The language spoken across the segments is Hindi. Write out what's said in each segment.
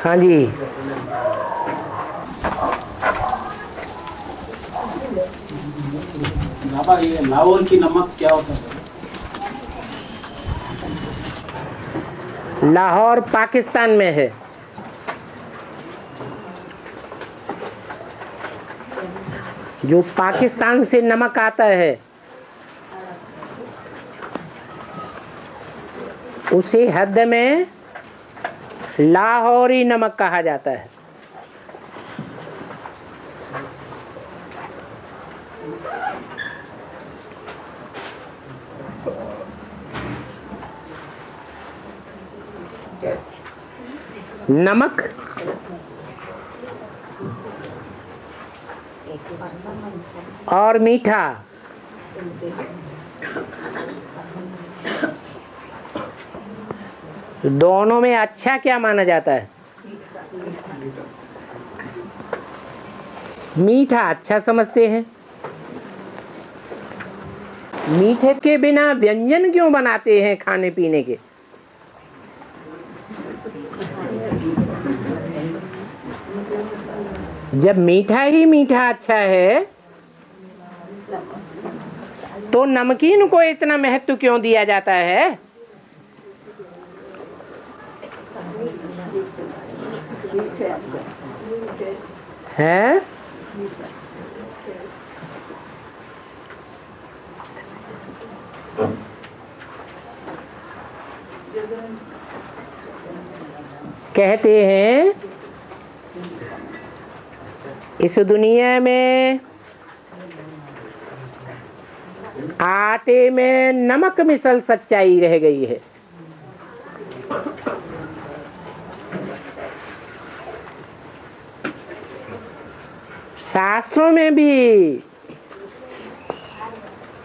हाँ जी, ये लाहौर की नमक क्या होता है? लाहौर पाकिस्तान में है। जो पाकिस्तान से नमक आता है उसे हद में लाहौरी नमक कहा जाता है। नमक और मीठा दोनों में अच्छा क्या माना जाता है? मीठा अच्छा समझते हैं। मीठे के बिना व्यंजन क्यों बनाते हैं खाने पीने के? जब मीठा ही मीठा अच्छा है तो नमकीन को इतना महत्व क्यों दिया जाता है? हैं? कहते हैं इस दुनिया में आटे में नमक मिसल सच्चाई रह गई है। शास्त्रों में भी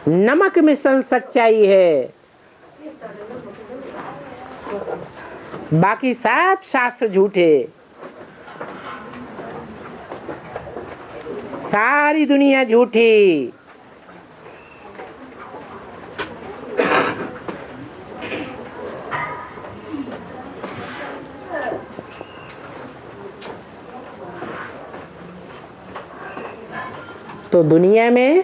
नमक मिसल सच्चाई है, बाकी सब शास्त्र झूठे। सारी दुनिया झूठी। तो दुनिया में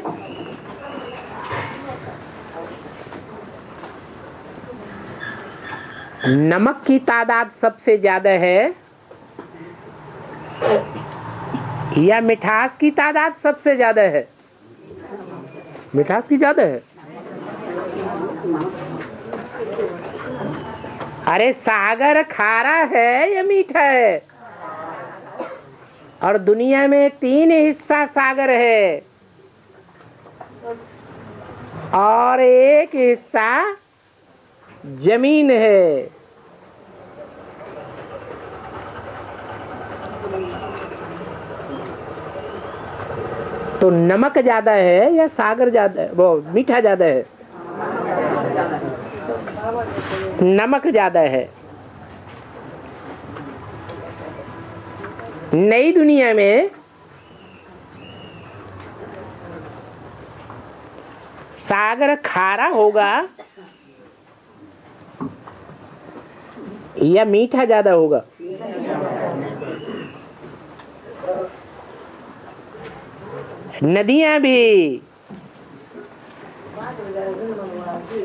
नमक की तादाद सबसे ज्यादा है या मिठास की तादाद सबसे ज्यादा है? मिठास की ज्यादा है। अरे सागर खारा है या मीठा है? और दुनिया में 3 हिस्सा सागर है और 1 हिस्सा जमीन है। तो नमक ज्यादा है या सागर ज्यादा है? वो मीठा ज्यादा है? नमक ज्यादा है। नई दुनिया में सागर खारा होगा या मीठा ज्यादा होगा? नदियां भी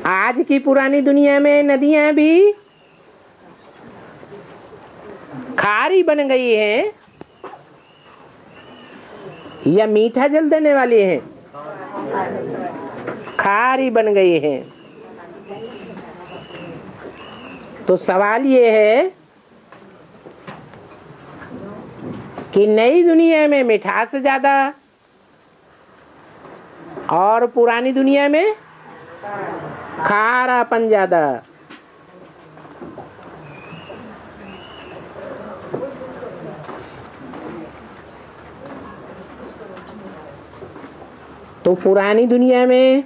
आज की पुरानी दुनिया में नदियां भी खारी बन गई हैं या मीठा जल देने वाली हैं? खारी बन गई हैं। तो सवाल ये है कि नई दुनिया में मिठास ज्यादा और पुरानी दुनिया में खारापन ज्यादा। तो पुरानी दुनिया में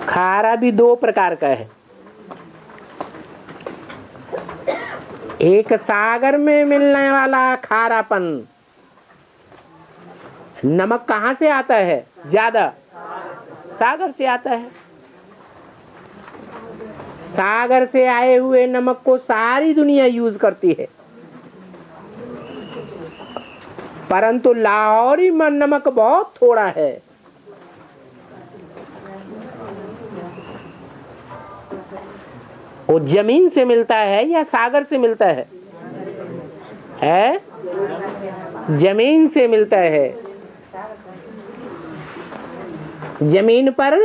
खारा भी 2 प्रकार का है। एक सागर में मिलने वाला खारापन। नमक कहाँ से आता है ज्यादा? सागर से आता है। सागर से आए हुए नमक को सारी दुनिया यूज करती है, परंतु लाहौरी नमक बहुत थोड़ा है। वो जमीन से मिलता है या सागर से मिलता है? जमीन से मिलता है। जमीन पर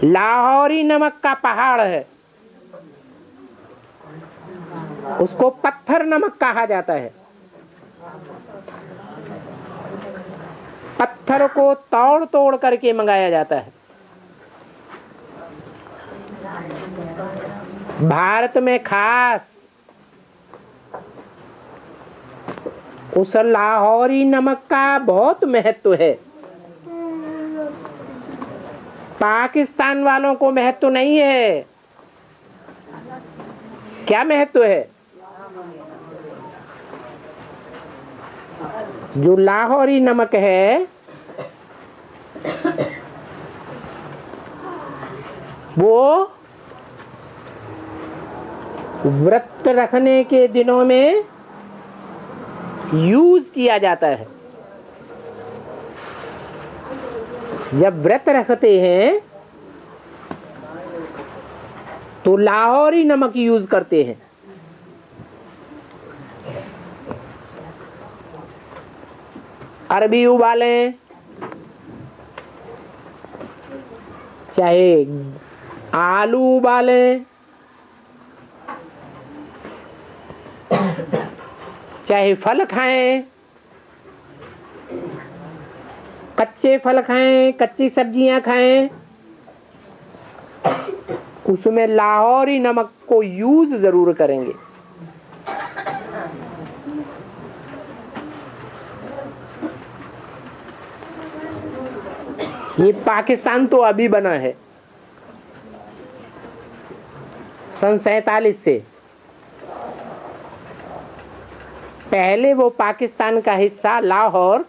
लाहौरी नमक का पहाड़ है, उसको पत्थर नमक कहा जाता है। पत्थर को तोड़ तोड़ करके मंगाया जाता है। भारत में खास उस लाहौरी नमक का बहुत महत्व है। पाकिस्तान वालों को महत्व नहीं है। क्या महत्व है? जो लाहौरी नमक है वो व्रत रखने के दिनों में यूज किया जाता है। जब व्रत रखते हैं तो लाहौरी नमक यूज करते हैं। अरबी उबालें, चाहे आलू उबालें, चाहे फल खाएं, कच्चे फल खाएं, कच्ची सब्जियां खाएं, उसमें लाहौरी नमक को यूज जरूर करेंगे। ये पाकिस्तान तो अभी बना है, सन 47 से। पहले वो पाकिस्तान का हिस्सा लाहौर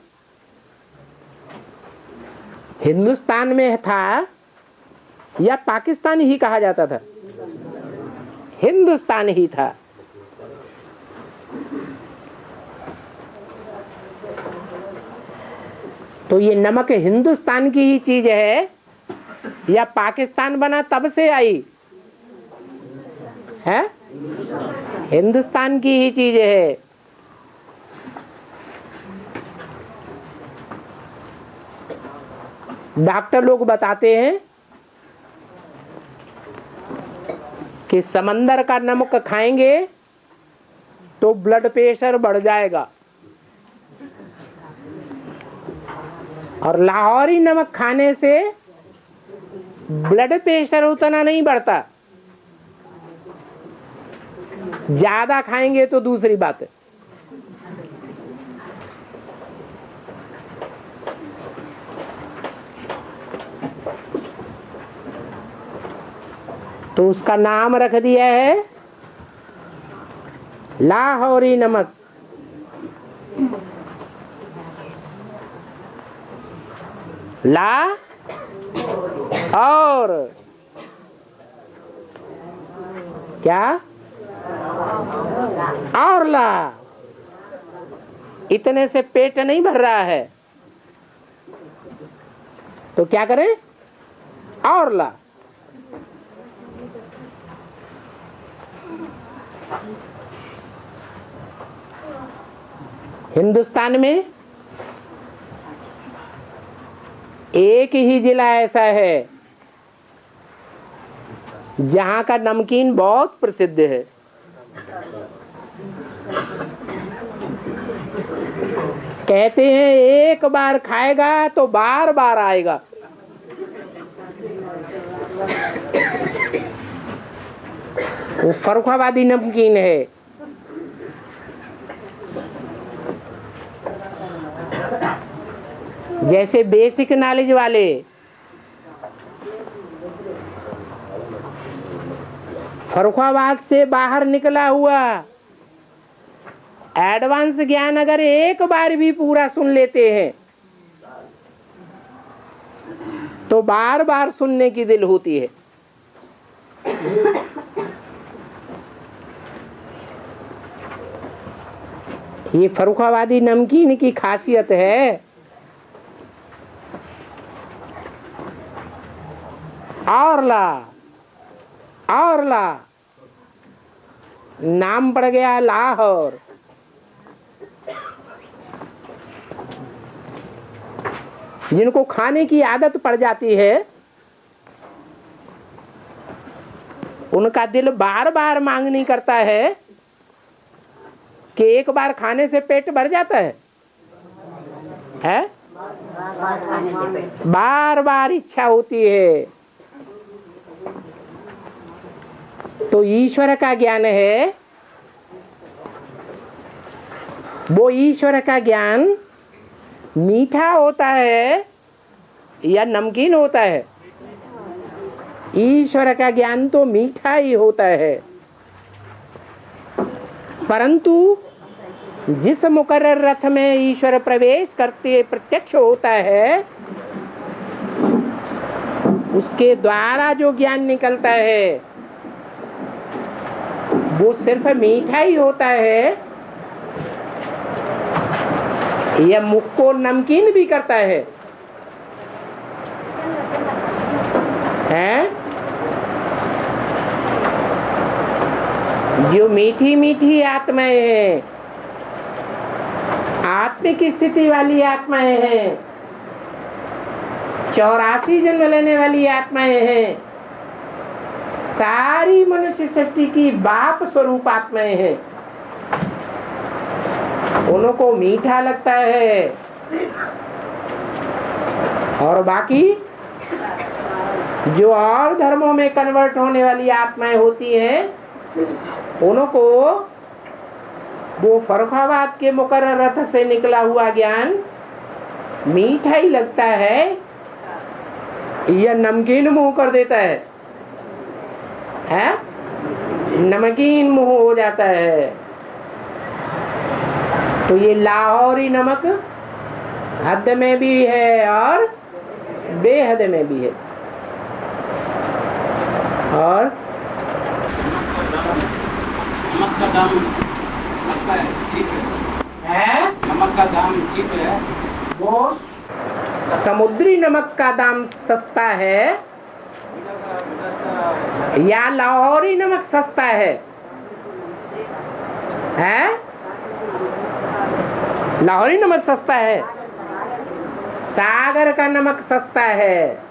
हिंदुस्तान में था या पाकिस्तान ही कहा जाता था? हिंदुस्तान ही था। तो ये नमक हिंदुस्तान की ही चीज है या पाकिस्तान बना तब से आई है? हिंदुस्तान की ही चीज है। डॉक्टर लोग बताते हैं कि समंदर का नमक खाएंगे तो ब्लड प्रेशर बढ़ जाएगा और लाहौरी नमक खाने से ब्लड प्रेशर उतना नहीं बढ़ता। ज्यादा खाएंगे तो दूसरी बात है। तो उसका नाम रख दिया है लाहौरी नमक। ला और क्या? और ला। इतने से पेट नहीं भर रहा है तो क्या करें? और ला। हिंदुस्तान में एक ही जिला ऐसा है जहां का नमकीन बहुत प्रसिद्ध है। कहते हैं एक बार खाएगा तो बार बार आएगा। वो फर्रुखाबादी नमकीन है। जैसे बेसिक नॉलेज वाले फर्रुखाबाद से बाहर निकला हुआ एडवांस ज्ञान अगर एक बार भी पूरा सुन लेते हैं तो बार बार सुनने की दिल होती है। ये फर्रुखाबादी नमकीन की खासियत है। और ला और ला, नाम पड़ गया लाहौर। जिनको खाने की आदत पड़ जाती है उनका दिल बार बार मांग नहीं करता है कि एक बार खाने से पेट भर जाता है? बार बार इच्छा होती है। तो ईश्वर का ज्ञान है, वो ईश्वर का ज्ञान मीठा होता है या नमकीन होता है? ईश्वर का ज्ञान तो मीठा ही होता है। परंतु जिस मुकर्रर रथ में ईश्वर प्रवेश करते प्रत्यक्ष होता है, उसके द्वारा जो ज्ञान निकलता है वो सिर्फ मीठा ही होता है या मुख को नमकीन भी करता है? जो मीठी मीठी आत्माएं हैं, आत्मिक स्थिति वाली आत्माएं हैं, 84 जन्म लेने वाली आत्माएं हैं, सारी मनुष्य सृष्टि की बाप स्वरूप आत्माएं हैं, उनको मीठा लगता है। और बाकी जो और धर्मों में कन्वर्ट होने वाली आत्माएं होती हैं, उनको वो फर्रुखाबाद के मुकर्रर रथ से निकला हुआ ज्ञान मीठा ही लगता है या नमकीन मुंह कर देता है? नमकीन मुंह हो जाता है। तो ये लाहौरी नमक हद में भी है और बेहद में भी है। और नमक का दाम सस्ता है, चीप है। नमक का दाम चीप है। वो समुद्री नमक का दाम सस्ता है या लाहौरी नमक सस्ता है? लाहौरी नमक सस्ता है। सागर का नमक सस्ता है।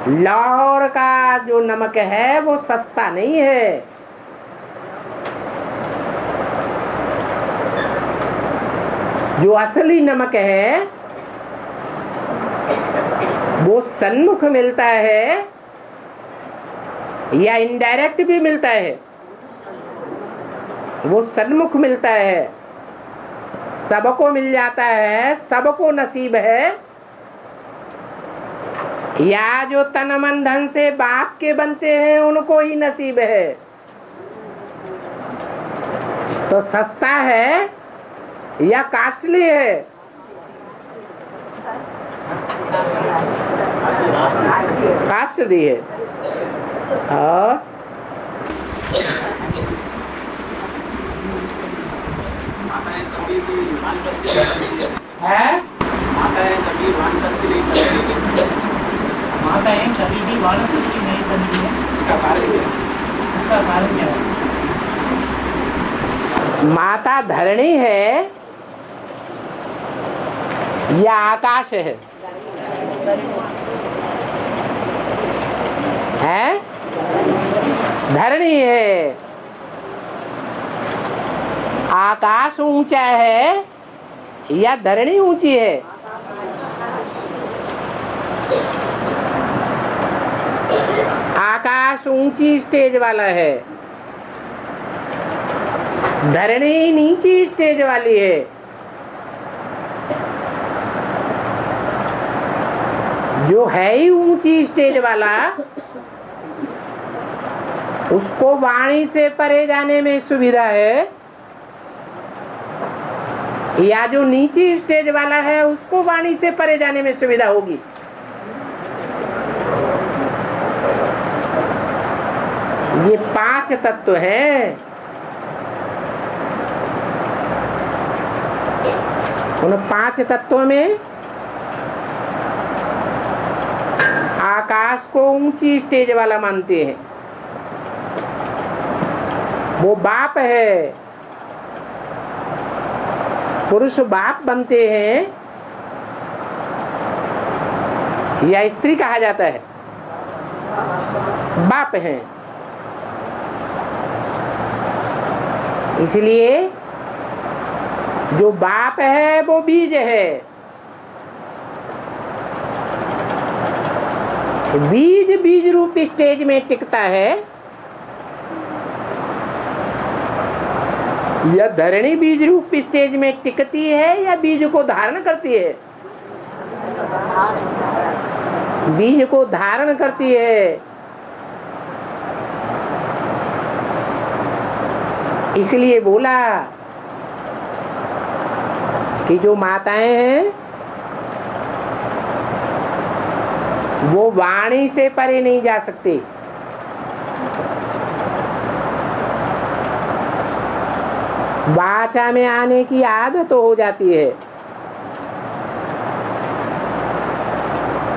लाहौर का जो नमक है वो सस्ता नहीं है। जो असली नमक है वो सन्मुख मिलता है या इनडायरेक्ट भी मिलता है। वो सन्मुख मिलता है, सबको मिल जाता है, सबको नसीब है। या जो तन मन धन से बाप के बनते हैं उनको ही नसीब है। तो सस्ता है या कास्टली है? कास्टली है। और कभी भी वानप्रस्थी नहीं बनती है। इसका कारण क्या है? माता धरणी है या आकाश है? धरणी है। आकाश ऊंचा है या धरणी ऊंची है? आकाश ऊंची स्टेज वाला है, धरणी नीची स्टेज वाली है। जो है ही ऊंची स्टेज वाला, उसको वाणी से परे जाने में सुविधा है, या जो नीची स्टेज वाला है उसको वाणी से परे जाने में सुविधा होगी? ये 5 तत्व हैं। उन 5 तत्वों में आकाश को ऊंची स्टेज वाला मानते हैं, वो बाप है। पुरुष बाप बनते हैं या स्त्री कहा जाता है, बाप हैं। इसलिए जो बाप है वो बीज है। बीज बीज रूप स्टेज में टिकता है, या धरणी बीज रूप स्टेज में टिकती है या बीज को धारण करती है? बीज को धारण करती है। इसलिए बोला कि जो माताएं हैं वो वाणी से परे नहीं जा सकती। वाचा में आने की आदत तो हो जाती है,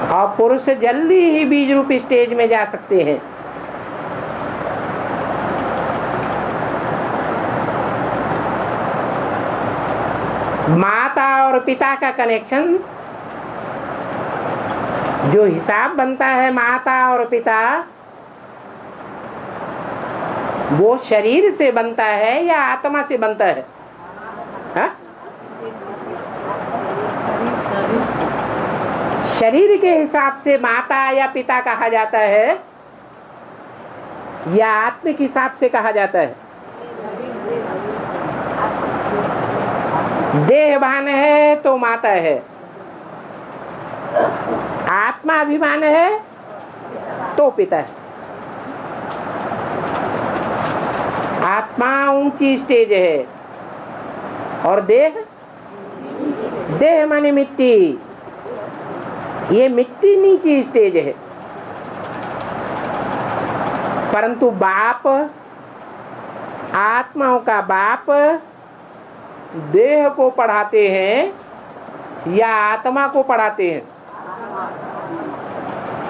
और पुरुष जल्दी ही बीज रूप स्टेज में जा सकते हैं। माता और पिता का कनेक्शन, जो हिसाब बनता है माता और पिता, वो शरीर से बनता है या आत्मा से बनता है? हा? शरीर के हिसाब से माता या पिता कहा जाता है या आत्मिक हिसाब से कहा जाता है? देहभान है तो माता है, आत्मा अभिमान है तो पिता है। आत्मा ऊंची स्टेज है और देह, देह माने मिट्टी, ये मिट्टी नीची स्टेज है। परंतु बाप, आत्माओं का बाप देह को पढ़ाते हैं या आत्मा को पढ़ाते हैं?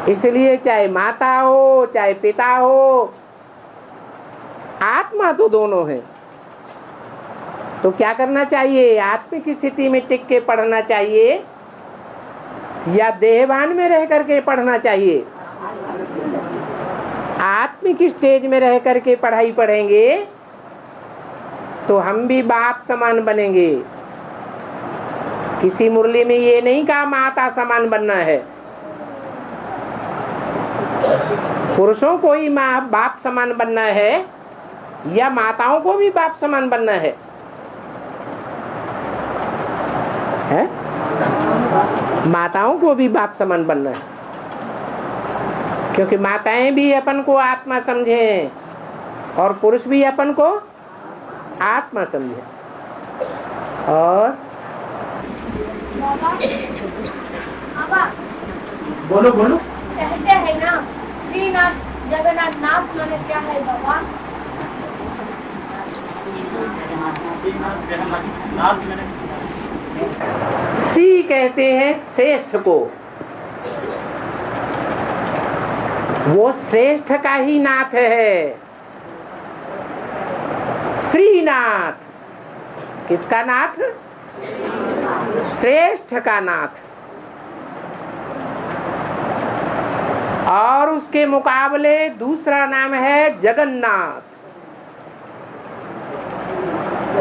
इसलिए चाहे माता हो चाहे पिता हो, आत्मा तो दोनों है। तो क्या करना चाहिए? आत्मिक स्थिति में टिक के पढ़ना चाहिए या देहभान में रह करके पढ़ना चाहिए? आत्मिक स्टेज में रह करके पढ़ाई पढ़ेंगे तो हम भी बाप समान बनेंगे। किसी मुरली में ये नहीं कहा माता समान बनना है। पुरुषों को ही माँ बाप समान बनना है या माताओं को भी बाप समान बनना है? माताओं को भी बाप समान बनना है, क्योंकि माताएं भी अपन को आत्मा समझें और पुरुष भी अपन को आत्मा समझे। और बोलो बोलो। कहते हैं ना श्रीनाथ जगन्नाथ नाथ माने क्या है बाबा? श्री कहते हैं श्रेष्ठ को, वो श्रेष्ठ का ही नाथ है। श्रीनाथ किसका नाथ? श्रेष्ठ का नाथ। और उसके मुकाबले दूसरा नाम है जगन्नाथ।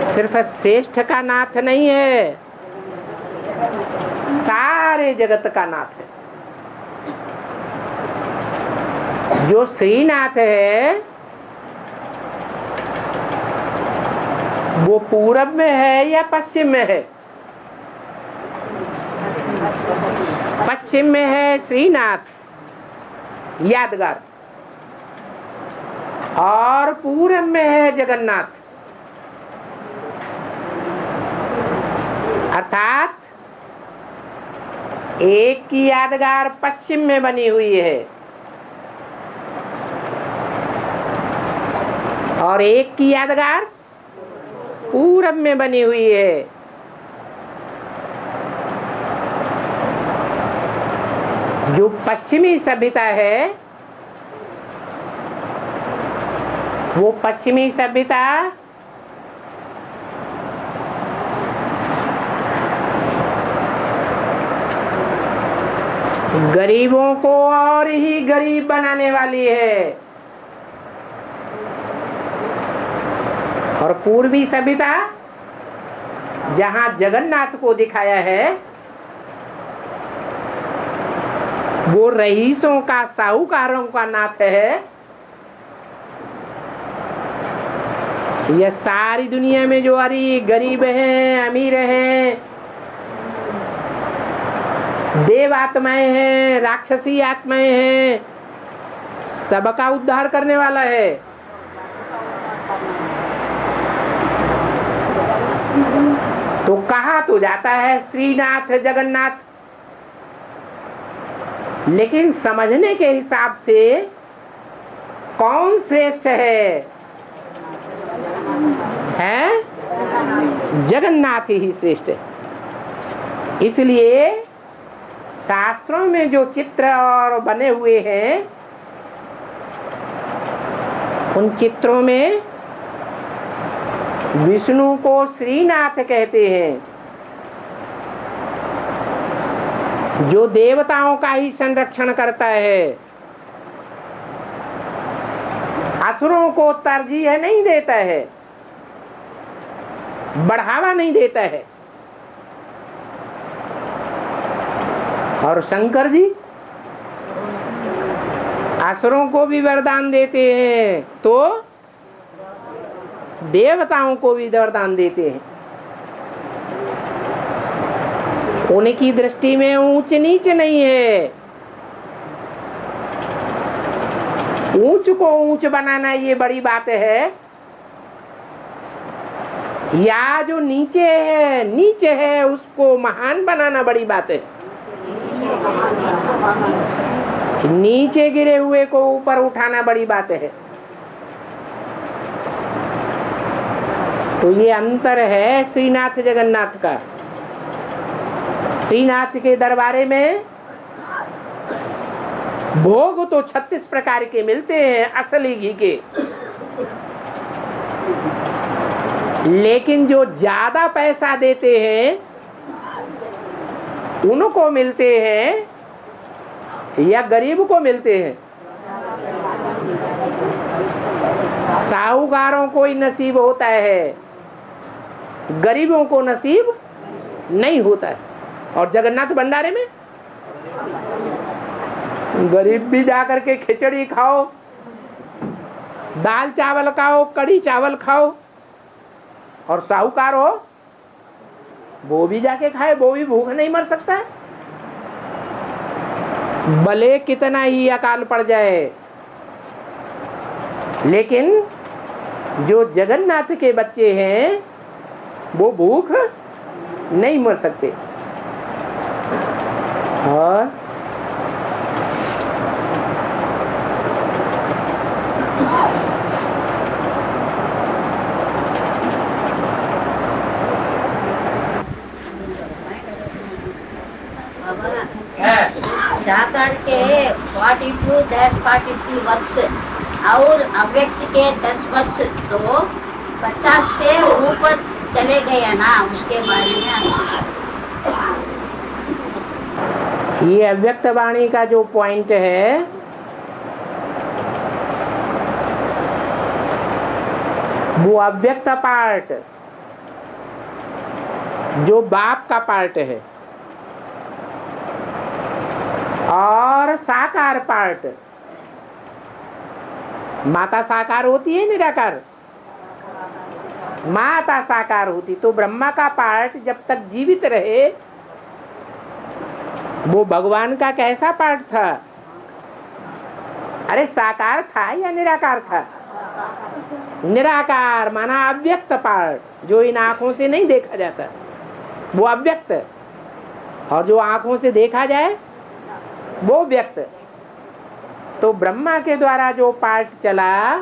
सिर्फ श्रेष्ठ का नाथ नहीं है, सारे जगत का नाथ है। जो श्रीनाथ है वो पूरब में है या पश्चिम में है? पश्चिम में है श्रीनाथ यादगार, और पूरब में है जगन्नाथ। अर्थात एक की यादगार पश्चिम में बनी हुई है और एक की यादगार पूरब में बनी हुई है। जो पश्चिमी सभ्यता है, वो पश्चिमी सभ्यता गरीबों को और ही गरीब बनाने वाली है, और पूर्वी सभ्यता जहां जगन्नाथ को दिखाया है, वो रईसों का, साहूकारों का नाथ है। यह सारी दुनिया में जो गरीब हैं, अमीर हैं, देव आत्माएं हैं, राक्षसी आत्माएं हैं, सबका उद्धार करने वाला है। तो कहा तो जाता है श्रीनाथ जगन्नाथ, लेकिन समझने के हिसाब से कौन श्रेष्ठ है? जगन्नाथ ही श्रेष्ठ है। इसलिए शास्त्रों में जो चित्र और बने हुए हैं, उन चित्रों में विष्णु को श्रीनाथ कहते हैं, जो देवताओं का ही संरक्षण करता है, असुरों को तरजीह नहीं देता है, बढ़ावा नहीं देता है। और शंकर जी असुरों को भी वरदान देते हैं, तो देवताओं को भी वरदान देते हैं। उनकी दृष्टि में ऊंच नीच नहीं है। ऊंच को ऊंच बनाना ये बड़ी बात है, या जो नीचे है उसको महान बनाना बड़ी बात है। नीचे गिरे हुए को ऊपर उठाना बड़ी बात है। तो ये अंतर है श्रीनाथ जगन्नाथ का। श्रीनाथ के दरबारे में भोग तो 36 प्रकार के मिलते हैं असली घी के, लेकिन जो ज्यादा पैसा देते हैं उनको मिलते हैं या गरीब को मिलते हैं? साहूकारों को ही नसीब होता है, गरीबों को नसीब नहीं होता है। और जगन्नाथ भंडारे में गरीब भी जाकर के खिचड़ी खाओ, दाल चावल खाओ, कड़ी चावल खाओ, और साहूकार हो वो भी जाके खाए, वो भी भूख नहीं मर सकता है, भले कितना ही अकाल पड़ जाए। लेकिन जो जगन्नाथ के बच्चे हैं वो भूख नहीं मर सकते। और साकार के 42-43 वर्ष और अव्यक्त के 10 वर्ष, तो 50 से ऊपर चले गए ना, उसके बारे में। ये अव्यक्त वाणी का जो पॉइंट है, वो अव्यक्त पार्ट जो बाप का पार्ट है, और साकार पार्ट, माता साकार होती है निराकार, माता साकार होती। तो ब्रह्मा का पार्ट जब तक जीवित रहे, वो भगवान का कैसा पार्ट था? अरे साकार था या निराकार था? निराकार माना अव्यक्त पार्ट, जो इन आंखों से नहीं देखा जाता, वो अव्यक्त। और जो आंखों से देखा जाए वो व्यक्त। तो ब्रह्मा के द्वारा जो पार्ट चला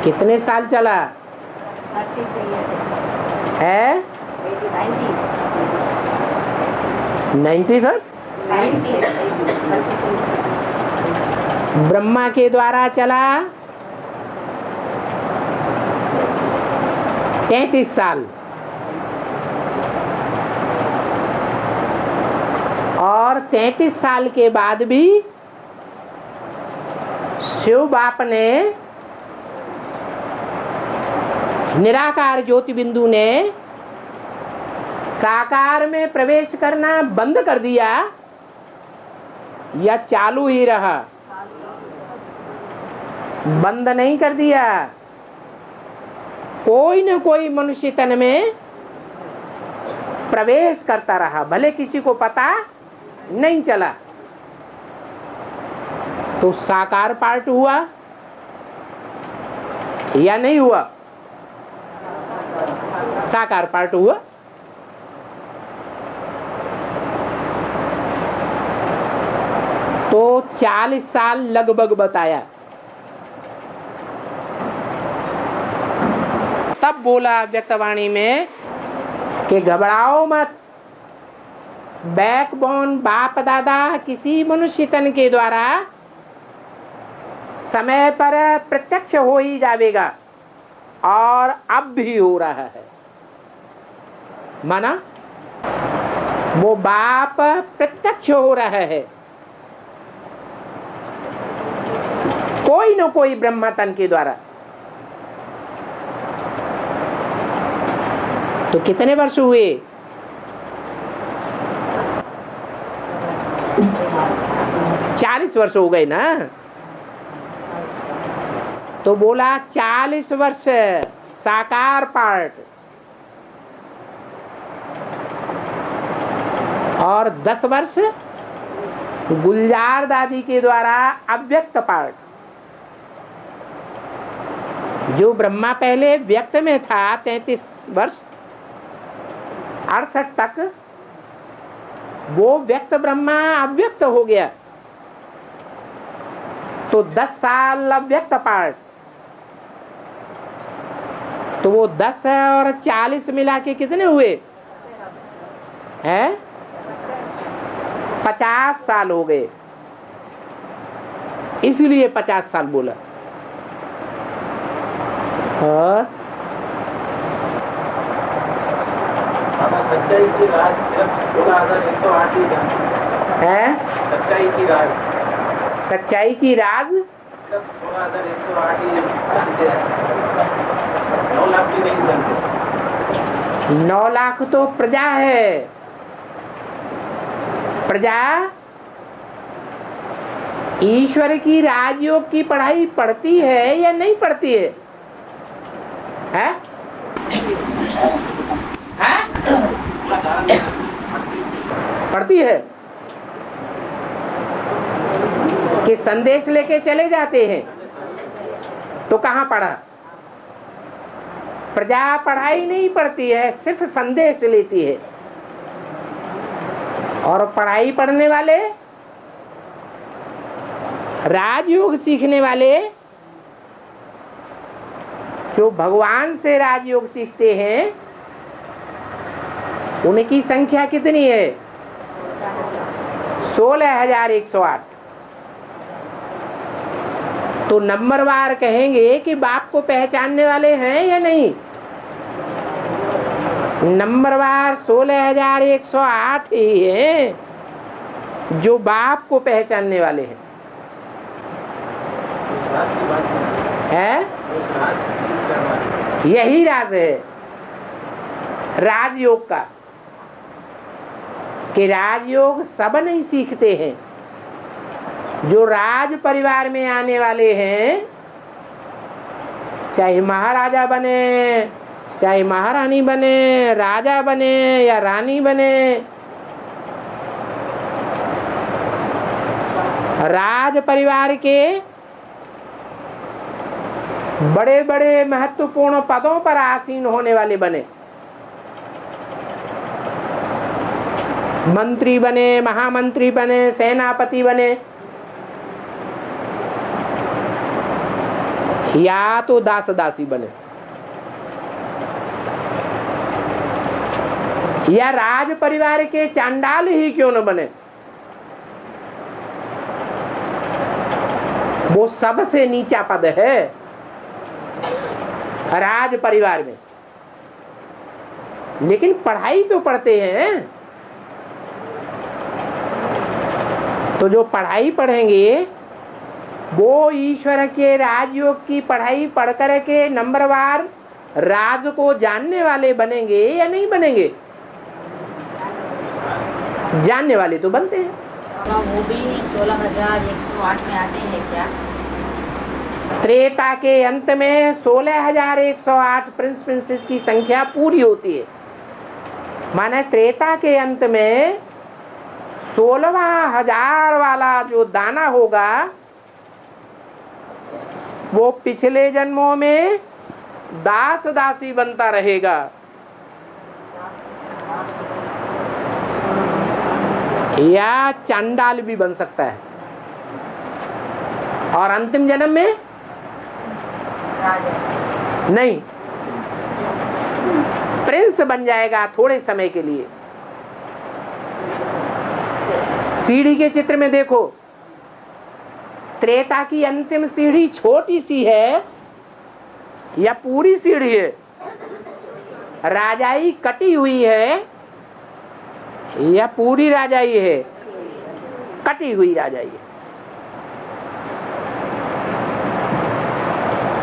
कितने साल चला 33 years. है? 90 वर्ष। 90s. ब्रह्मा के द्वारा चला 33 साल, और 33 साल के बाद भी शिव बाप ने, निराकार ज्योति बिंदु ने साकार में प्रवेश करना बंद कर दिया या चालू ही रहा? बंद नहीं कर दिया। कोई न कोई मनुष्य तन में प्रवेश करता रहा, भले किसी को पता नहीं चला। तो साकार पार्ट हुआ या नहीं हुआ? साकार पार्ट हुआ। तो 40 साल लगभग बताया। तब बोला व्यक्तवाणी में कि घबराओ मत, बैकबोन बाप दादा किसी मनुष्य तन के द्वारा समय पर प्रत्यक्ष हो ही जाएगा, और अब भी हो रहा है। माना वो बाप प्रत्यक्ष हो रहा है, कोई न कोई ब्रह्मा तन के द्वारा। तो कितने वर्ष हुए? 40 वर्ष हो गए ना। तो बोला 40 वर्ष साकार पार्ट और 10 वर्ष गुलजार दादी के द्वारा अव्यक्त पार्ट। जो ब्रह्मा पहले व्यक्त में था 33 वर्ष 68 तक, वो व्यक्त ब्रह्मा अव्यक्त हो गया, तो 10 साल अव्यक्त पार्ट। तो वो 10 और 40 मिला के कितने हुए हैं? 50 साल हो गए, इसलिए 50 साल बोला। और सच्चाई की राज सिर्फ 16,108 ही जानते हैं। सच्चाई की राज, सच्चाई की राज सिर्फ 16,108 ही जानते हैं, 9 लाख भी नहीं जानते। 9 लाख तो प्रजा है। प्रजा ईश्वर की राजयोग की पढ़ाई पढ़ती है या नहीं पढ़ती है? है? पढ़ती है कि संदेश लेके चले जाते हैं? तो कहाँ पढ़ा? प्रजा पढ़ाई नहीं पढ़ती है, सिर्फ संदेश लेती है। और पढ़ाई पढ़ने वाले, राजयोग सीखने वाले, जो भगवान से राजयोग सीखते हैं, उनकी संख्या कितनी है? 16,108। तो नंबरवार कहेंगे कि बाप को पहचानने वाले हैं या नहीं? नंबरवार 16,108 ही है जो बाप को पहचानने वाले हैं। यही राज है राजयोग का, कि राजयोग सब नहीं सीखते हैं। जो राज परिवार में आने वाले हैं, चाहे महाराजा बने, चाहे महारानी बने, राजा बने या रानी बने, राज परिवार के बड़े बड़े महत्वपूर्ण पदों पर आसीन होने वाले बने, मंत्री बने, महामंत्री बने, सेनापति बने, या तो दास दासी बने, या राज परिवार के चांडाल ही क्यों न बने, वो सबसे नीचा पद है राज परिवार में। लेकिन पढ़ाई तो पढ़ते हैं, तो जो पढ़ाई पढ़ेंगे वो ईश्वर के राजयोग की पढ़ाई पढ़ कर के नंबरवार राज को जानने वाले बनेंगे या नहीं बनेंगे? जानने वाले तो बनते हैं। वो भी 16,108 में आते हैं क्या? त्रेता के अंत में 16,108 प्रिंस प्रिंसेस की संख्या पूरी होती है। माने त्रेता के अंत में 16,000 वाला जो दाना होगा वो पिछले जन्मों में दास दासी बनता रहेगा, या चांडाल भी बन सकता है, और अंतिम जन्म में नहीं, प्रिंस बन जाएगा थोड़े समय के लिए। सीढ़ी के चित्र में देखो, त्रेता की अंतिम सीढ़ी छोटी सी है या पूरी सीढ़ी है? राजाई कटी हुई है या पूरी राजाई है? कटी हुई राजाई है।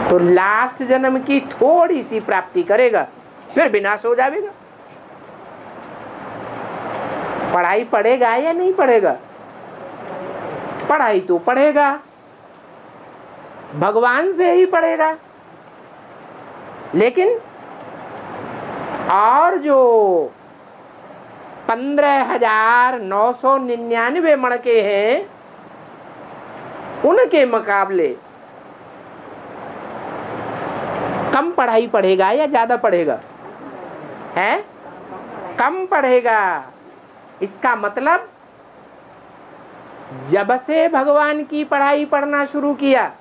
तो लास्ट जन्म की थोड़ी सी प्राप्ति करेगा, फिर विनाश हो जाएगा। पढ़ाई पढ़ेगा या नहीं पढ़ेगा? पढ़ाई तो पढ़ेगा, भगवान से ही पढ़ेगा। लेकिन और जो 15,999 मणके हैं उनके मुकाबले कम पढ़ाई पढ़ेगा या ज्यादा पढ़ेगा? है कम पढ़ेगा। इसका मतलब जब से भगवान की पढ़ाई पढ़ना शुरू किया,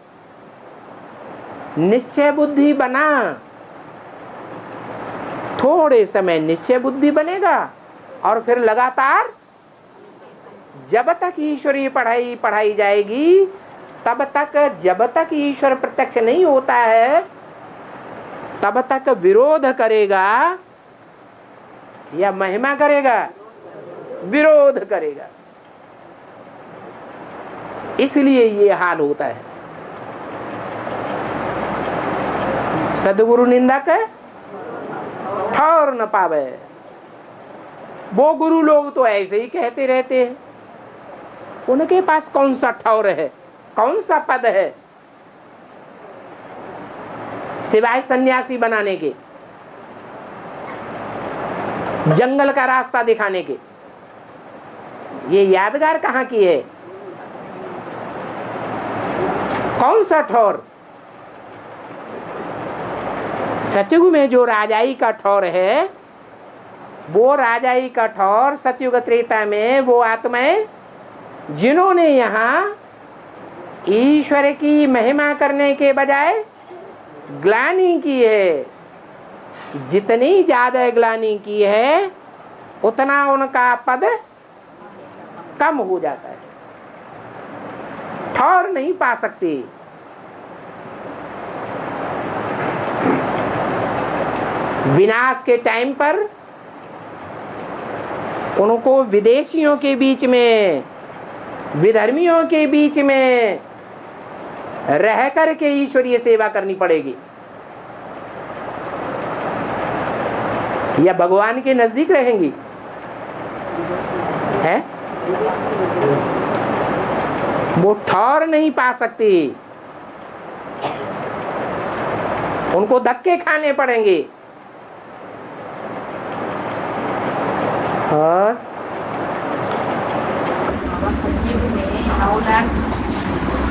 निश्चय बुद्धि बना, थोड़े समय निश्चय बुद्धि बनेगा और फिर लगातार जब तक ईश्वरीय पढ़ाई पढ़ाई जाएगी तब तक, जब तक ईश्वर प्रत्यक्ष नहीं होता है तब तक विरोध करेगा या महिमा करेगा? विरोध करेगा। इसलिए ये हाल होता है। सदगुरु निंदक ठौर न पावे। वो गुरु लोग तो ऐसे ही कहते रहते हैं, उनके पास कौन सा ठौर है, कौन सा पद है सिवाय सन्यासी बनाने के, जंगल का रास्ता दिखाने के। ये यादगार कहाँ की है? कौन सा ठौर? सतयुग में जो राजाई का ठौर है, वो राजाई का ठौर सतयुग त्रेता में वो आत्माएं जिन्होंने यहाँ ईश्वर की महिमा करने के बजाय ग्लानि की है, जितनी ज्यादा ग्लानि की है उतना उनका पद कम हो जाता है, ठौर नहीं पा सकते। विनाश के टाइम पर उनको विदेशियों के बीच में, विधर्मियों के बीच में रह करके ईश्वरीय सेवा करनी पड़ेगी, या भगवान के नजदीक रहेंगी? है वो ठौर नहीं पा सकती, उनको धक्के खाने पड़ेंगे। और सतयुग में 9 लाख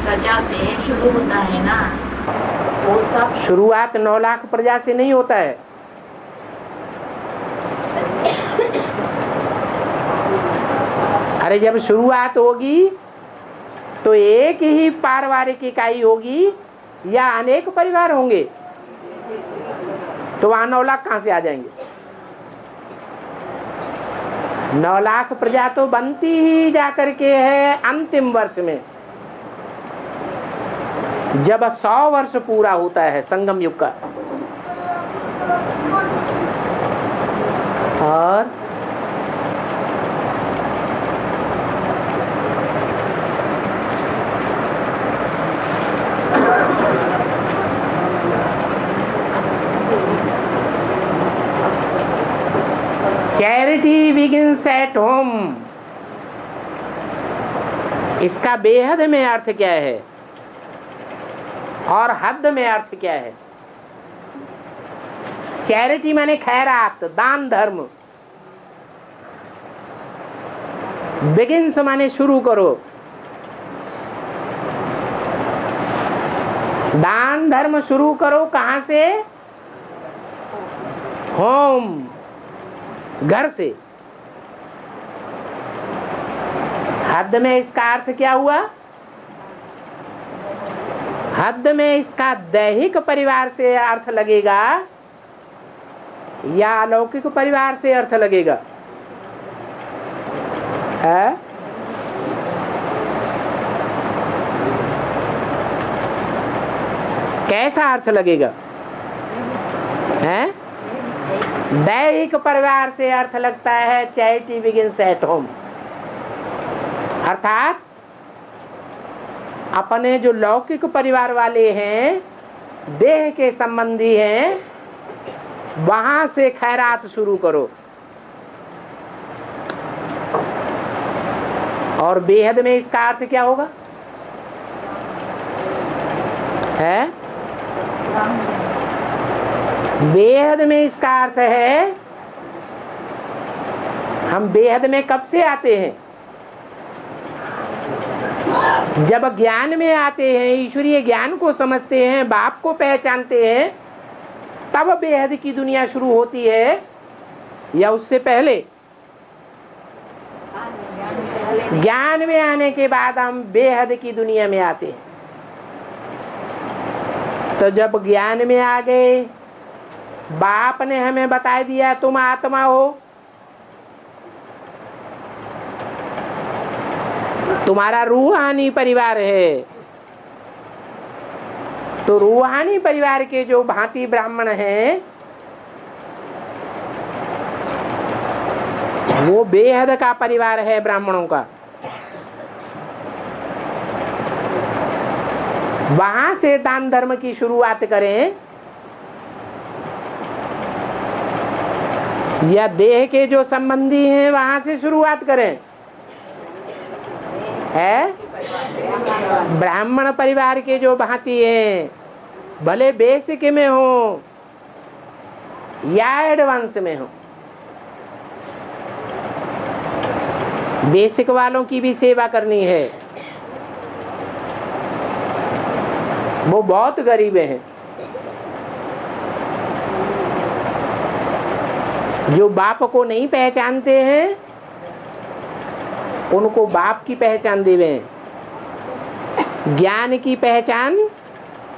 प्रजा से शुरू होता है ना, वो सब शुरुआत 9 लाख प्रजा से नहीं होता है। अरे जब शुरुआत होगी तो एक ही पारिवारिक इकाई होगी या अनेक परिवार होंगे तो वहां 9 लाख कहां से आ जाएंगे? 9 लाख प्रजा तो बनती ही जाकर के है अंतिम वर्ष में, जब 100 वर्ष पूरा होता है संगम युग का। और चैरिटी बिगिंस एट होम, इसका बेहद में अर्थ क्या है और हद में अर्थ क्या है? चैरिटी माने खैरात, दान धर्म। बिगिंस माने शुरू करो। दान धर्म शुरू करो कहां से? होम, घर से। हद में इसका अर्थ क्या हुआ? हद में इसका दैहिक परिवार से अर्थ लगेगा या अलौकिक परिवार से अर्थ लगेगा? है? कैसा अर्थ लगेगा? है? दैहिक परिवार से अर्थ लगता है चैरिटी बिगिंस एट होम, अर्थात अपने जो लौकिक परिवार वाले हैं, देह के संबंधी हैं, वहां से खैरात शुरू करो। और बेहद में इसका अर्थ क्या होगा? है? बेहद में इसका अर्थ है, हम बेहद में कब से आते हैं? जब ज्ञान में आते हैं, ईश्वरीय ज्ञान को समझते हैं, बाप को पहचानते हैं, तब बेहद की दुनिया शुरू होती है या उससे पहले? ज्ञान में आने के बाद हम बेहद की दुनिया में आते हैं। तो जब ज्ञान में आ गए, बाप ने हमें बता दिया तुम आत्मा हो, तुम्हारा रूहानी परिवार है। तो रूहानी परिवार के जो भांति ब्राह्मण हैं, वो बेहद का परिवार है ब्राह्मणों का। वहां से दान धर्म की शुरुआत करें या देह के जो संबंधी हैं वहां से शुरुआत करें? है? ब्राह्मण परिवार के जो भांति हैं, भले बेसिक में हो या एडवांस में हो, बेसिक वालों की भी सेवा करनी है। वो बहुत गरीब हैं, जो बाप को नहीं पहचानते हैं, उनको बाप की पहचान देवे। ज्ञान की पहचान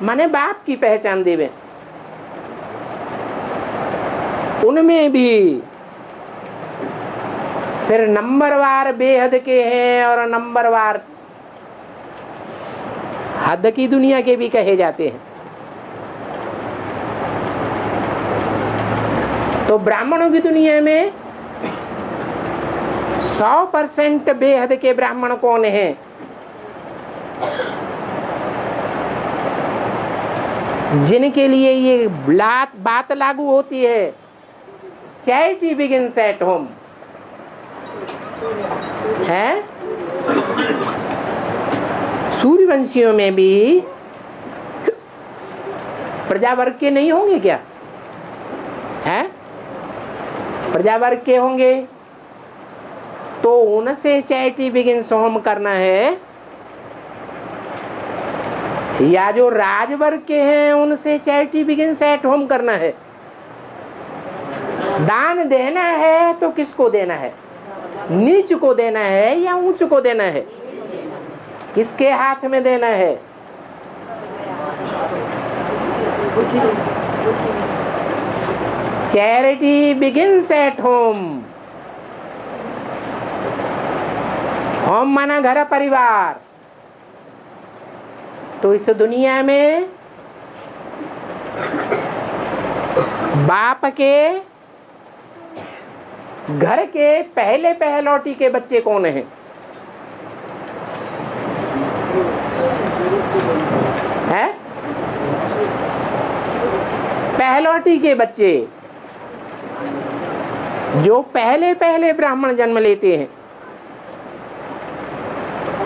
माने बाप की पहचान देवे। उनमें भी फिर नंबरवार बेहद के हैं और नंबरवार हद की दुनिया के भी कहे जाते हैं। तो ब्राह्मणों की दुनिया में 100% बेहद के ब्राह्मण कौन हैं? जिनके लिए ये बात लागू होती है, चैरिटी बिगिंस एट होम। है? सूर्यवंशियों में भी प्रजावर्ग के नहीं होंगे क्या? है? प्रजावर्ग के होंगे, तो उनसे चैरिटी बिगिंस होम करना है, या जो राजवर्ग के हैं उनसे चैरिटी बिगिंस एट होम करना है। दान देना है तो किसको देना है? नीच को देना है या ऊंच को देना है? किसके हाथ में देना है? Charity begins at home. Home माना घर परिवार। तो इस दुनिया में बाप के घर के पहले पहलौटी के बच्चे कौन हैं? है? पहलौटी के बच्चे जो पहले पहले ब्राह्मण जन्म लेते हैं।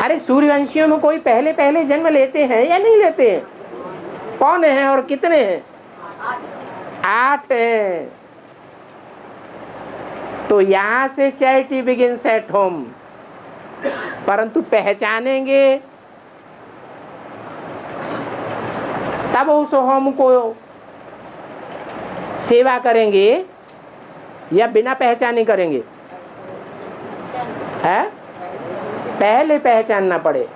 अरे सूर्यवंशियों में कोई पहले पहले जन्म लेते हैं या नहीं लेते हैं? कौन है और कितने हैं? 8 हैं। तो यहां से चैरिटी बिगिंस एट होम। परंतु पहचानेंगे तब उस होम को सेवा करेंगे या बिना पहचाने करेंगे? है? पहले पहचानना पड़े।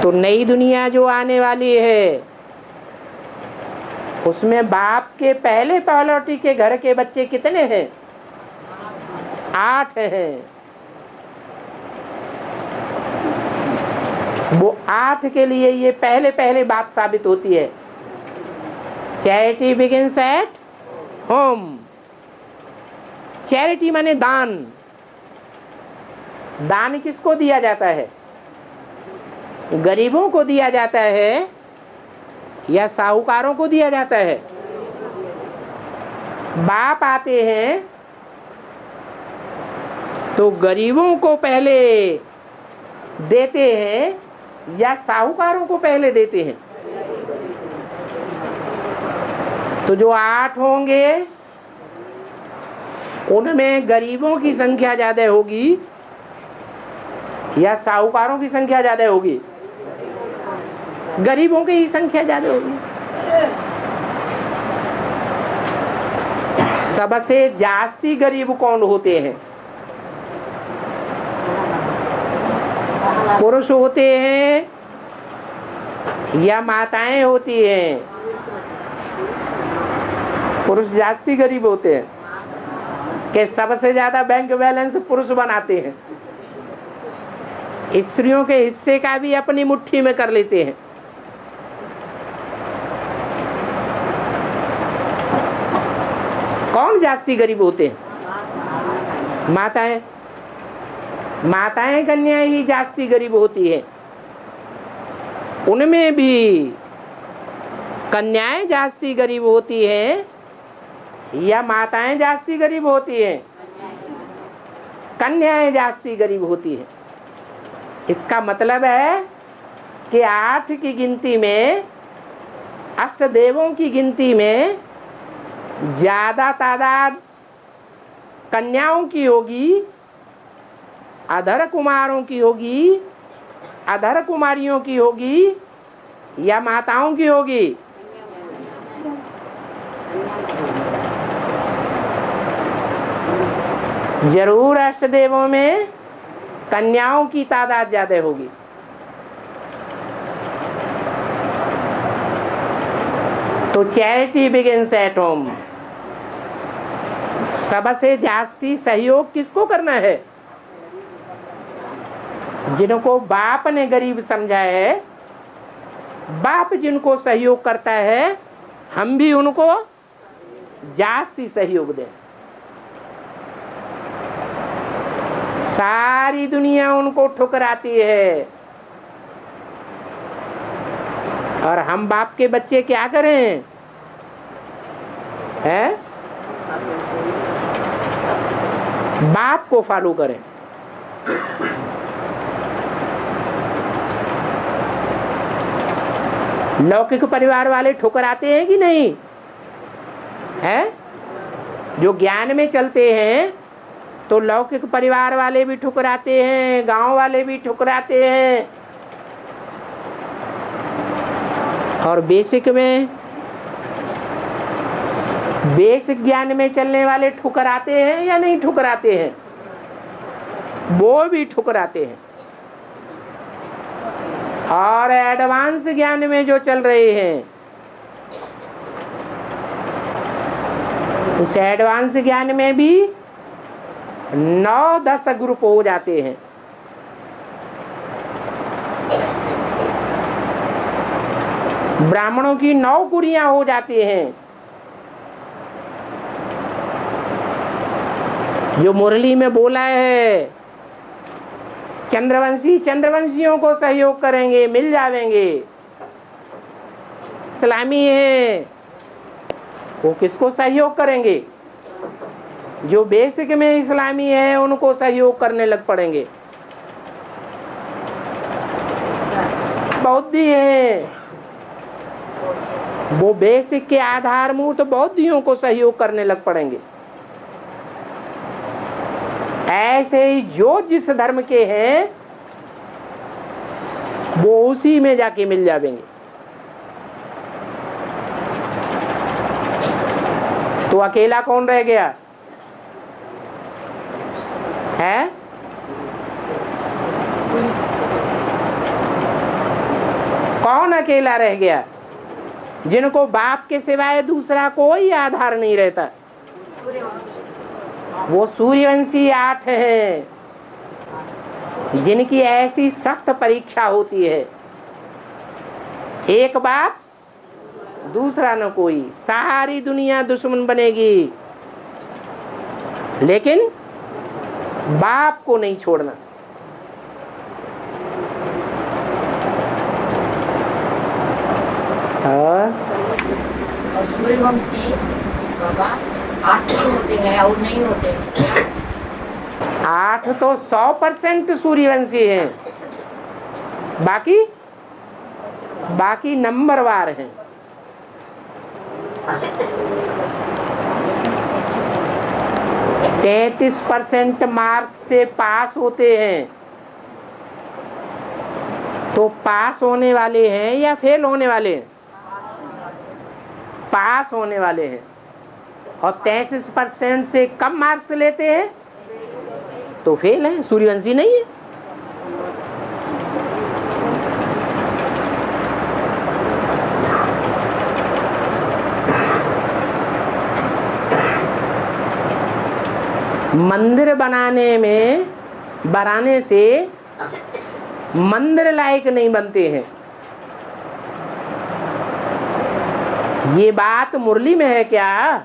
तो नई दुनिया जो आने वाली है उसमें बाप के पहले पहलौटी के घर के बच्चे कितने हैं? 8 हैं। वो 8 के लिए ये पहले पहले बात साबित होती है। Charity begins at home. Charity माने दान। दान किसको दिया जाता है? गरीबों को दिया जाता है या साहूकारों को दिया जाता है? बाप आते हैं तो गरीबों को पहले देते हैं या साहूकारों को पहले देते हैं? तो जो 8 होंगे उनमें गरीबों की संख्या ज्यादा होगी या साहूकारों की संख्या ज्यादा होगी? गरीबों की ही संख्या ज्यादा होगी। सबसे जास्ती गरीब कौन होते हैं? पुरुष होते हैं या माताएं होती हैं? पुरुष जास्ती गरीब होते हैं कि सबसे ज्यादा बैंक बैलेंस पुरुष बनाते हैं। स्त्रियों के हिस्से का भी अपनी मुट्ठी में कर लेते हैं। कौन जास्ती गरीब होते हैं? माताएं। माताएं कन्याएं ही जास्ती गरीब होती है। उनमें भी कन्याएं जास्ती गरीब होती हैं या माताएं जास्ती गरीब होती हैं? कन्याएं जास्ती गरीब होती हैं। इसका मतलब है कि 8 की गिनती में, अष्टदेवों की गिनती में ज्यादा तादाद कन्याओं की होगी, अधर कुमारों की होगी, अधर कुमारियों की होगी या माताओं की होगी? जरूर अष्टदेवों में कन्याओं की तादाद ज्यादा होगी। तो चैरिटी बिगिंस एट होम। सबसे जास्ती सहयोग किसको करना है? जिनको बाप ने गरीब समझा है, बाप जिनको सहयोग करता है, हम भी उनको जास्ती सहयोग दें। सारी दुनिया उनको ठुकराती है और हम बाप के बच्चे क्या करें? हैं? बाप को फॉलो करें। लौकिक परिवार वाले ठुकराते हैं कि नहीं? हैं? जो ज्ञान में चलते हैं तो लौकिक परिवार वाले भी ठुकराते हैं, गांव वाले भी ठुकराते हैं। और बेसिक ज्ञान में चलने वाले ठुकराते हैं या नहीं ठुकराते हैं? वो भी ठुकराते हैं। और एडवांस ज्ञान में जो चल रहे हैं, उस एडवांस ज्ञान में भी 9-10 ग्रुप हो जाते हैं। ब्राह्मणों की 9 कुरियां हो जाती हैं। जो मुरली में बोला है, चंद्रवंशी चंद्रवंशियों को सहयोग करेंगे, मिल जावेंगे। इस्लामी है, वो किसको सहयोग करेंगे? जो बेसिक में इस्लामी है उनको सहयोग करने लग पड़ेंगे। बौद्धि है, वो बेसिक के आधारभूत बौद्धियों को सहयोग करने लग पड़ेंगे। ऐसे ही जो जिस धर्म के हैं वो उसी में जाके मिल जाएंगे। तो अकेला कौन रह गया है? कौन अकेला रह गया? जिनको बाप के सिवाय दूसरा कोई आधार नहीं रहता। वो सूर्यवंशी 8 हैं, जिनकी ऐसी सख्त परीक्षा होती है, एक बाप दूसरा न कोई, सारी दुनिया दुश्मन बनेगी लेकिन बाप को नहीं छोड़ना। और सूर्यवंशी बाबा 8 होते हैं और नहीं होते? 8 तो 100% सूर्यवंशी हैं, बाकी नंबरवार हैं। 33% मार्क्स से पास होते हैं। तो पास होने वाले हैं या फेल होने वाले हैं? पास होने वाले हैं। और 33% से कम मार्क्स लेते हैं तो फेल है, सूर्यवंशी नहीं है। मंदिर बनाने से मंदिर लायक नहीं बनते हैं। ये बात मुरली में है क्या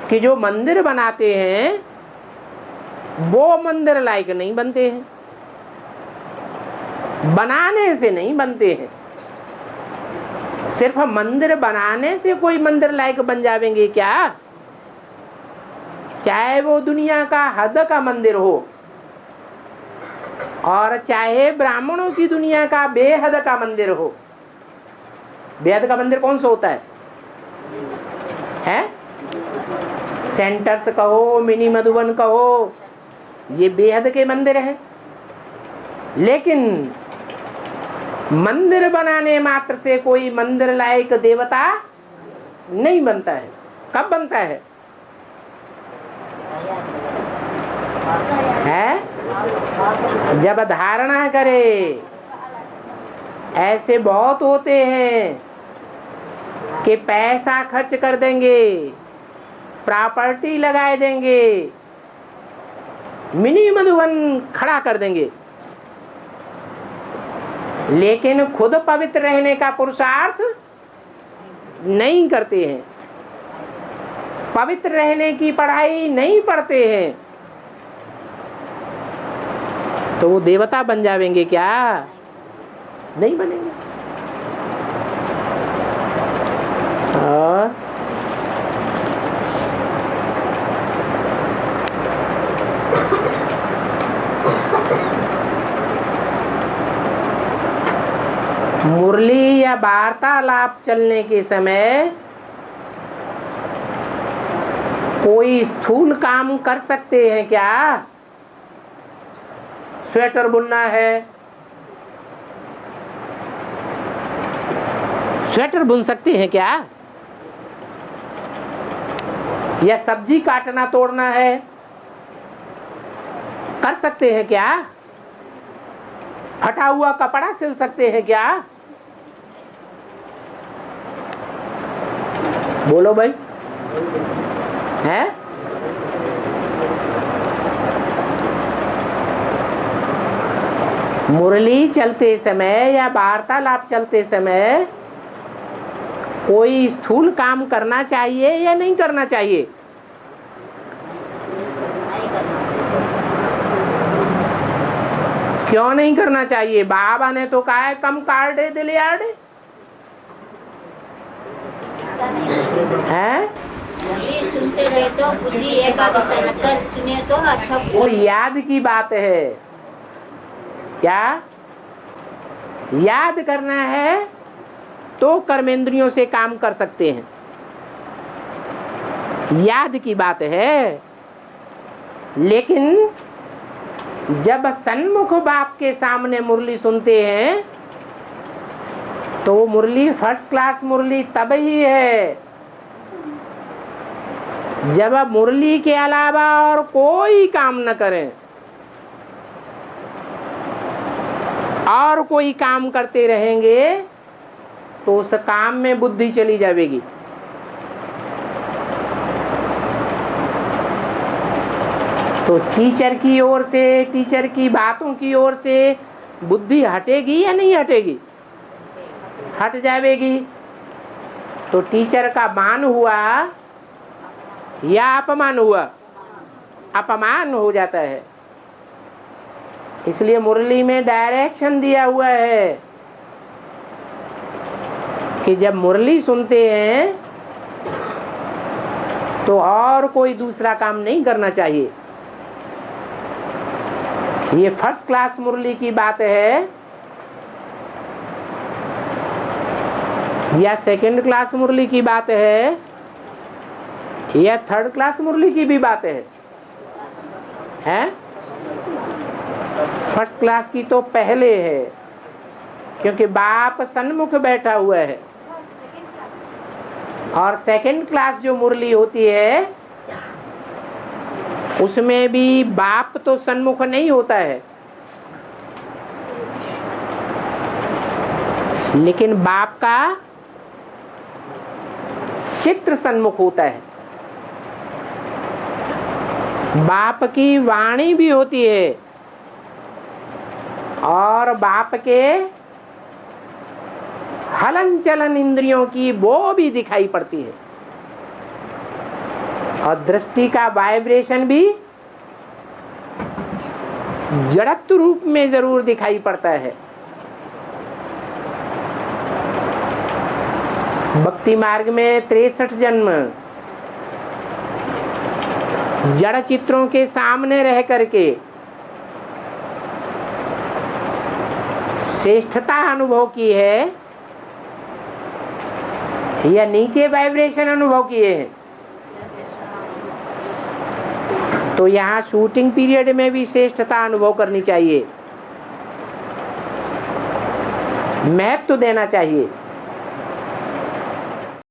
कि जो मंदिर बनाते हैं वो मंदिर लायक नहीं बनते हैं? बनाने से नहीं बनते हैं। सिर्फ मंदिर बनाने से कोई मंदिर लायक बन जाएंगे क्या? चाहे वो दुनिया का हद का मंदिर हो और चाहे ब्राह्मणों की दुनिया का बेहद का मंदिर हो। बेहद का मंदिर कौन सा होता है? सेंटर्स कहो, मिनी मधुबन कहो, ये बेहद के मंदिर हैं। लेकिन मंदिर बनाने मात्र से कोई मंदिर लायक देवता नहीं बनता है। कब बनता है? जब धारणा करे। ऐसे बहुत होते हैं कि पैसा खर्च कर देंगे, प्रॉपर्टी लगाए देंगे, मिनी मधुबन खड़ा कर देंगे, लेकिन खुद पवित्र रहने का पुरुषार्थ नहीं करते हैं, पवित्र रहने की पढ़ाई नहीं पढ़ते हैं। तो वो देवता बन जाएंगे क्या? नहीं बनेंगे। और मुरली या वार्तालाप चलने के समय कोई स्थूल काम कर सकते हैं क्या? स्वेटर बुनना है, स्वेटर बुन सकते हैं क्या? या सब्जी काटना तोड़ना है, कर सकते हैं क्या? फटा हुआ कपड़ा सिल सकते हैं क्या? बोलो भाई, है? मुरली चलते समय या वार्तालाप चलते समय कोई स्थूल काम करना चाहिए या नहीं करना चाहिए? नहीं करना। क्यों नहीं करना चाहिए? बाबा ने तो कहा है कम कार्डे दिले आड़े, है? मुरली सुनते रहे तो बुद्धि एकाग्रता रखकर सुने तो अच्छा। वो याद की बात है। क्या याद करना है तो कर्मेंद्रियों से काम कर सकते हैं, याद की बात है। लेकिन जब सन्मुख बाप के सामने मुरली सुनते हैं तो वो मुरली फर्स्ट क्लास मुरली तब ही है जब आप मुरली के अलावा और कोई काम न करें, और कोई काम करते रहेंगे तो उस काम में बुद्धि चली जाएगी। तो टीचर की ओर से, टीचर की बातों की ओर से बुद्धि हटेगी या नहीं हटेगी? हट जाएगी। तो टीचर का मान हुआ या अपमान हुआ? अपमान हो जाता है। इसलिए मुरली में डायरेक्शन दिया हुआ है कि जब मुरली सुनते हैं तो और कोई दूसरा काम नहीं करना चाहिए। ये फर्स्ट क्लास मुरली की बात है या सेकंड क्लास मुरली की बात है या थर्ड क्लास मुरली की भी बात है? फर्स्ट क्लास की तो पहले है, क्योंकि बाप सन्मुख बैठा हुआ है। और सेकंड क्लास जो मुरली होती है उसमें भी बाप तो सन्मुख नहीं होता है, लेकिन बाप का चित्र सन्मुख होता है। बाप की वाणी भी होती है और बाप के हलन चलन इंद्रियों की वो भी दिखाई पड़ती है, और दृष्टि का वाइब्रेशन भी जड़त्व रूप में जरूर दिखाई पड़ता है। भक्ति मार्ग में 63 जन्म जड़ चित्रों के सामने रह करके श्रेष्ठता अनुभव की है या नीचे वाइब्रेशन अनुभव किए हैं? तो यहाँ शूटिंग पीरियड में भी श्रेष्ठता अनुभव करनी चाहिए, महत्व देना चाहिए।